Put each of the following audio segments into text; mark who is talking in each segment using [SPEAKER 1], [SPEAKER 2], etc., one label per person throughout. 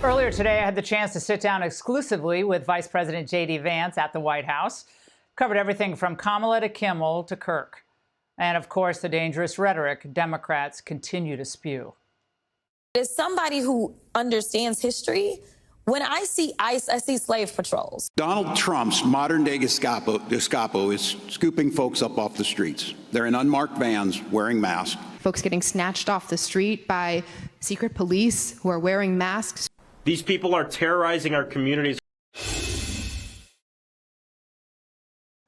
[SPEAKER 1] Earlier today, I had the chance to sit down exclusively with Vice President JD Vance at the White House. Covered everything from Kamala to Kimmel to Kirk. And, of course, the dangerous rhetoric Democrats continue to spew.
[SPEAKER 2] As somebody who understands history, when I see ICE, I see slave patrols.
[SPEAKER 3] Donald Trump's modern-day Gestapo is scooping folks up off the streets. They're in unmarked vans wearing masks.
[SPEAKER 4] Folks getting snatched off the street by secret police who are wearing masks.
[SPEAKER 5] These people are terrorizing our communities.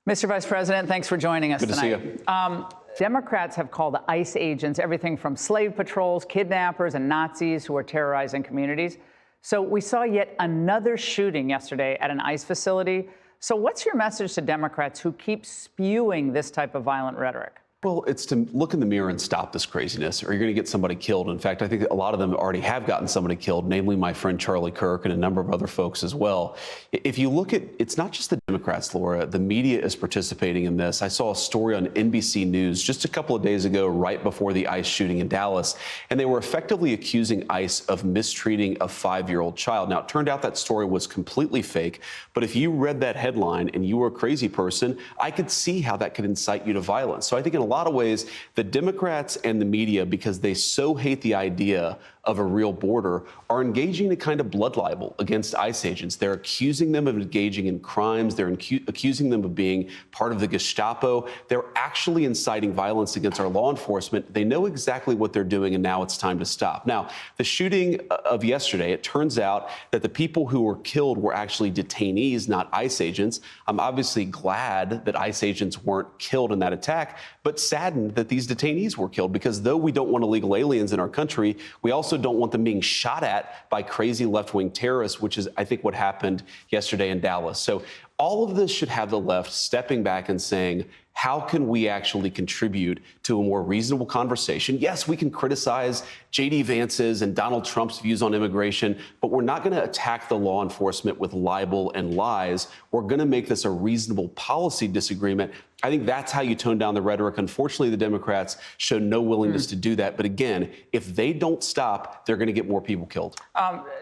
[SPEAKER 1] Mr. Vice President, thanks for joining us tonight.
[SPEAKER 6] Good to see you.
[SPEAKER 1] Democrats have called ICE agents everything from slave patrols, kidnappers, and Nazis who are terrorizing communities. So we saw yet another shooting yesterday at an ICE facility. So what's your message to Democrats who keep spewing this type of violent rhetoric?
[SPEAKER 6] Well, it's to look in the mirror and stop this craziness, or you're going to get somebody killed. In fact, I think a lot of them already have gotten somebody killed, namely my friend Charlie Kirk and a number of other folks as well. If you look at, it's not just the Democrats, Laura, the media is participating in this. I saw a story on NBC News just a couple of days ago, right before the ICE shooting in Dallas, and they were effectively accusing ICE of mistreating a 5-year-old child. Now, it turned out that story was completely fake, but if you read that headline and you were a crazy person, I could see how that could incite you to violence. So I think in a lot of ways, the Democrats and the media, because they so hate the idea of a real border, are engaging in a kind of blood libel against ICE agents. They're accusing them of engaging in crimes. They're accusing them of being part of the Gestapo. They're actually inciting violence against our law enforcement. They know exactly what they're doing, and now it's time to stop. Now, the shooting of yesterday, it turns out that the people who were killed were actually detainees, not ICE agents. I'm obviously glad that ICE agents weren't killed in that attack, but saddened that these detainees were killed, because though we don't want illegal aliens in our country, we also don't want them being shot at by crazy left-wing terrorists, which is, I think, what happened yesterday in Dallas. So all of this should have the left stepping back and saying, how can we actually contribute to a more reasonable conversation? Yes, we can criticize JD Vance's and Donald Trump's views on immigration, but we're not going to attack the law enforcement with libel and lies. We're going to make this a reasonable policy disagreement. I think that's how you tone down the rhetoric. Unfortunately, the Democrats show no willingness to do that. But again, if they don't stop, they're going to get more people killed.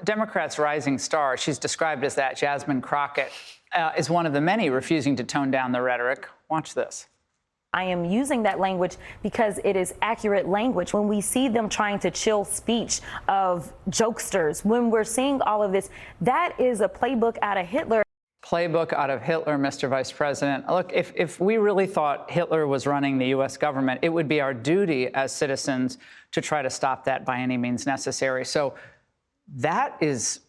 [SPEAKER 1] Democrats' rising star, she's described as that, Jasmine Crockett, is one of the many refusing to tone down the rhetoric. Watch this.
[SPEAKER 2] I am using that language because it is accurate language. When we see them trying to chill speech of jokesters, when we're seeing all of this, that is a playbook out of Hitler.
[SPEAKER 1] Playbook out of Hitler, Mr. Vice President. Look, if we really thought Hitler was running the U.S. government, it would be our duty as citizens to try to stop that by any means necessary. So that is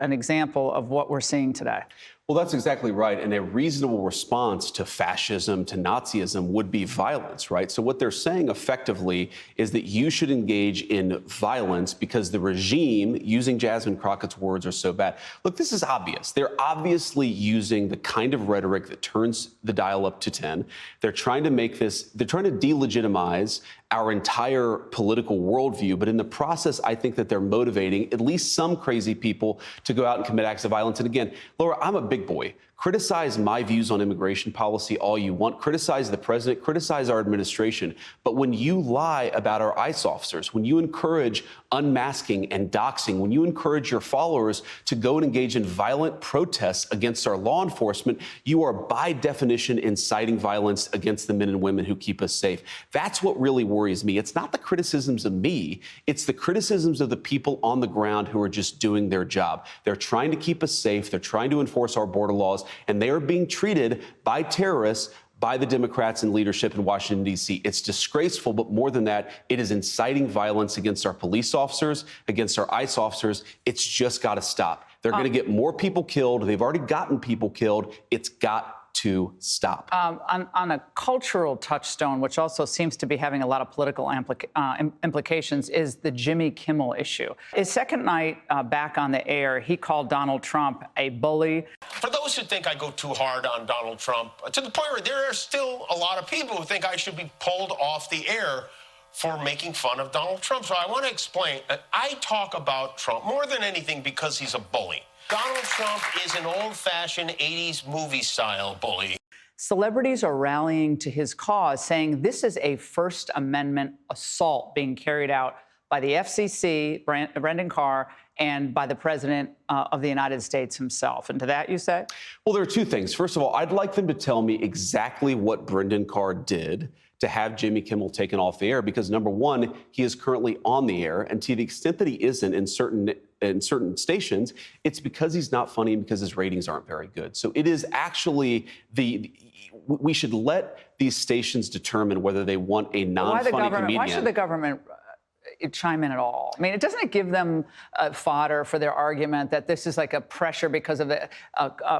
[SPEAKER 1] an example of what we're seeing today.
[SPEAKER 6] Well, that's exactly right. And a reasonable response to fascism, to Nazism, would be violence, right? So what they're saying effectively is that you should engage in violence because the regime, using Jasmine Crockett's words, are so bad. Look, this is obvious. They're obviously using the kind of rhetoric that turns the dial up to 10. They're trying to make this, they're trying to delegitimize our entire political worldview. But in the process, I think that they're motivating at least some crazy people to go out and commit acts of violence. And again, Laura, I'm a big boy. Criticize my views on immigration policy all you want. Criticize the president, criticize our administration. But when you lie about our ICE officers, when you encourage unmasking and doxing, when you encourage your followers to go and engage in violent protests against our law enforcement, you are by definition inciting violence against the men and women who keep us safe. That's what really worries me. It's not the criticisms of me. It's the criticisms of the people on the ground who are just doing their job. They're trying to keep us safe. They're trying to enforce our border laws. And they are being treated by terrorists, by the Democrats and leadership in Washington, D.C. It's disgraceful, but more than that, it is inciting violence against our police officers, against our ICE officers. It's just got to stop. They're going to get more people killed. They've already gotten people killed. It's got to stop.
[SPEAKER 1] On a cultural touchstone, which also seems to be having a lot of political implications, is the Jimmy Kimmel issue. His second night back on the air, he called Donald Trump a bully.
[SPEAKER 7] For those who think I go too hard on Donald Trump, to the point where there are still a lot of people who think I should be pulled off the air for making fun of Donald Trump. So I want to explain that I talk about Trump more than anything because he's a bully. Donald Trump is an old-fashioned 80s movie-style bully.
[SPEAKER 1] Celebrities are rallying to his cause, saying this is a First Amendment assault being carried out by by the FCC, Brendan Carr, and by the President of the United States himself. And to that, you say?
[SPEAKER 6] Well, there are two things. First of all, I'd like them to tell me exactly what Brendan Carr did to have Jimmy Kimmel taken off the air, because number one, he is currently on the air, and to the extent that he isn't in certain stations, it's because he's not funny and because his ratings aren't very good. So it is actually we should let these stations determine whether they want a non-funny comedian.
[SPEAKER 1] Why should the government chime in at all? I mean, doesn't it give them fodder for their argument that this is like a pressure because of the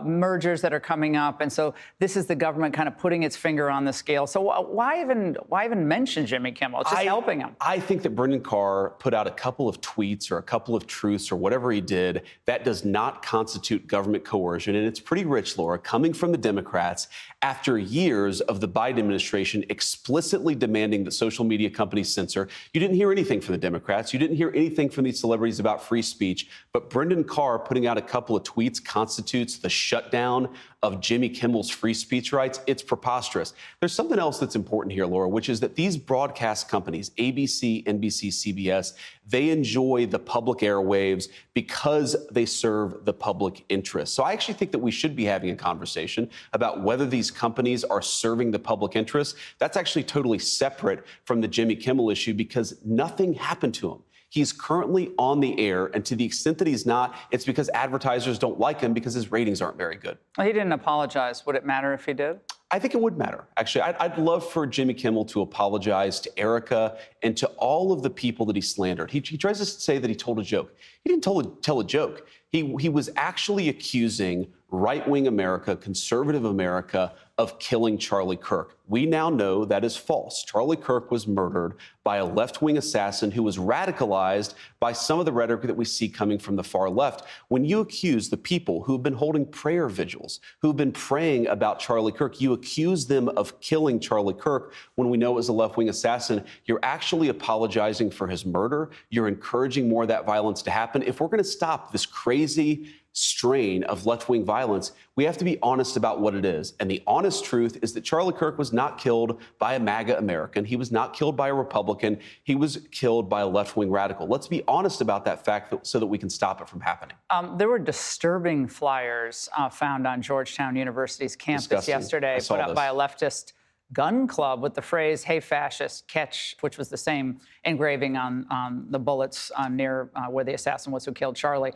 [SPEAKER 1] mergers that are coming up, and so this is the government kind of putting its finger on the scale? So why even mention Jimmy Kimmel? It's just helping him.
[SPEAKER 6] I think that Brendan Carr put out a couple of tweets or a couple of truths or whatever he did. That does not constitute government coercion, and it's pretty rich, Laura, coming from the Democrats after years of the Biden administration explicitly demanding that social media companies censor. You didn't hear anything from the Democrats. You didn't hear anything from these celebrities about free speech. But Brendan Carr putting out a couple of tweets constitutes the shutdown of Jimmy Kimmel's free speech rights. It's preposterous. There's something else that's important here, Laura, which is that these broadcast companies, ABC, NBC, CBS, they enjoy the public airwaves because they serve the public interest. So I actually think that we should be having a conversation about whether these companies are serving the public interest. That's actually totally separate from the Jimmy Kimmel issue, because nothing happened to him. He's currently on the air, and to the extent that he's not, it's because advertisers don't like him because his ratings aren't very good.
[SPEAKER 1] Well, he didn't apologize. Would it matter if he did?
[SPEAKER 6] I think it would matter. Actually, I'd love for Jimmy Kimmel to apologize to Erica and to all of the people that he slandered. He tries to say that he told a joke. He didn't tell a joke. He was actually accusing right-wing America, conservative America, of killing Charlie Kirk. We now know that is false. Charlie Kirk was murdered by a left-wing assassin who was radicalized by some of the rhetoric that we see coming from the far left. When you accuse the people who've been holding prayer vigils, who've been praying about Charlie Kirk, you accuse them of killing Charlie Kirk when we know it was a left-wing assassin, you're actually apologizing for his murder. You're encouraging more of that violence to happen. If we're going to stop this crazy strain of left-wing violence, we have to be honest about what it is. And the honest truth is that Charlie Kirk was not killed by a MAGA American. He was not killed by a Republican. He was killed by a left-wing radical. Let's be honest about that fact so that we can stop it from happening.
[SPEAKER 1] There were disturbing flyers found on Georgetown University's campus yesterday, put up by a leftist gun club with the phrase, "Hey, fascist, catch," which was the same engraving on the bullets near where the assassin was who killed Charlie.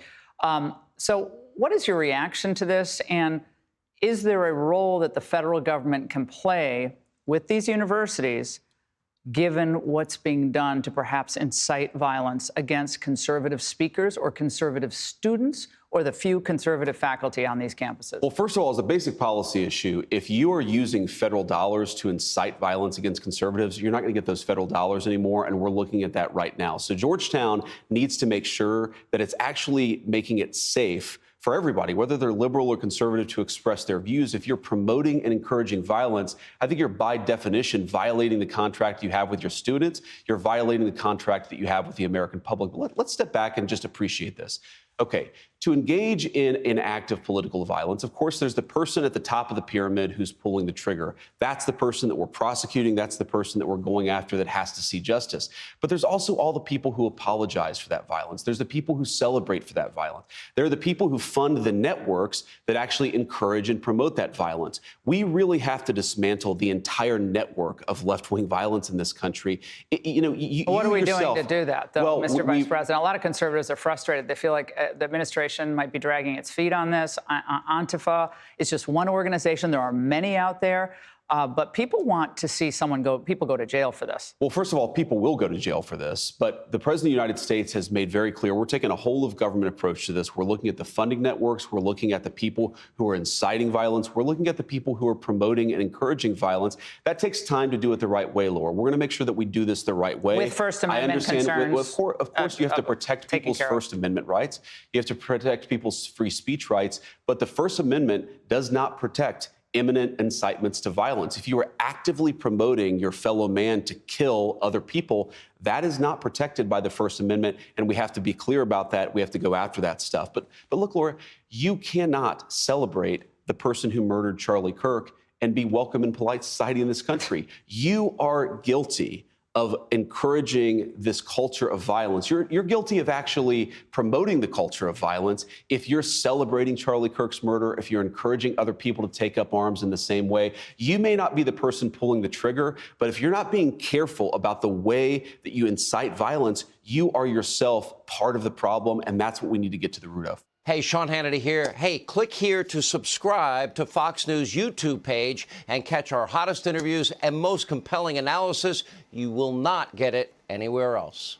[SPEAKER 1] So what is your reaction to this? And is there a role that the federal government can play with these universities, given what's being done to perhaps incite violence against conservative speakers or conservative students or the few conservative faculty on these campuses?
[SPEAKER 6] Well, first of all, as a basic policy issue, if you are using federal dollars to incite violence against conservatives, you're not going to get those federal dollars anymore, and we're looking at that right now. So Georgetown needs to make sure that it's actually making it safe for everybody, whether they're liberal or conservative, to express their views. If you're promoting and encouraging violence, I think you're by definition violating the contract you have with your students. You're violating the contract that you have with the American public. But let's step back and just appreciate this. Okay, to engage in an act of political violence, of course, there's the person at the top of the pyramid who's pulling the trigger. That's the person that we're prosecuting. That's the person that we're going after that has to see justice. But there's also all the people who apologize for that violence. There's the people who celebrate for that violence. There are the people who fund the networks that actually encourage and promote that violence. We really have to dismantle the entire network of left-wing violence in this country.
[SPEAKER 1] What are we doing to do that, though, Mr. Vice President? A lot of conservatives are frustrated. They feel like the administration might be dragging its feet on this. Antifa is just one organization. There are many out there. But people want to see people go to jail for this.
[SPEAKER 6] Well, first of all, people will go to jail for this. But the President of the United States has made very clear we're taking a whole of government approach to this. We're looking at the funding networks. We're looking at the people who are inciting violence. We're looking at the people who are promoting and encouraging violence. That takes time to do it the right way, Laura. We're going to make sure that we do this the right way.
[SPEAKER 1] With First Amendment concerns.
[SPEAKER 6] Of course, you have to protect people's First Amendment rights. You have to protect people's free speech rights. But the First Amendment does not protect imminent incitements to violence. If you are actively promoting your fellow man to kill other people, that is not protected by the First Amendment, and we have to be clear about that. We have to go after that stuff. But look, Laura, you cannot celebrate the person who murdered Charlie Kirk and be welcome in polite society in this country. You are guilty of encouraging this culture of violence. You're guilty of actually promoting the culture of violence if you're celebrating Charlie Kirk's murder, if you're encouraging other people to take up arms in the same way. You may not be the person pulling the trigger, but if you're not being careful about the way that you incite violence, you are yourself part of the problem, and that's what we need to get to the root of.
[SPEAKER 8] Hey, Sean Hannity here. Hey, click here to subscribe to Fox News YouTube page and catch our hottest interviews and most compelling analysis. You will not get it anywhere else.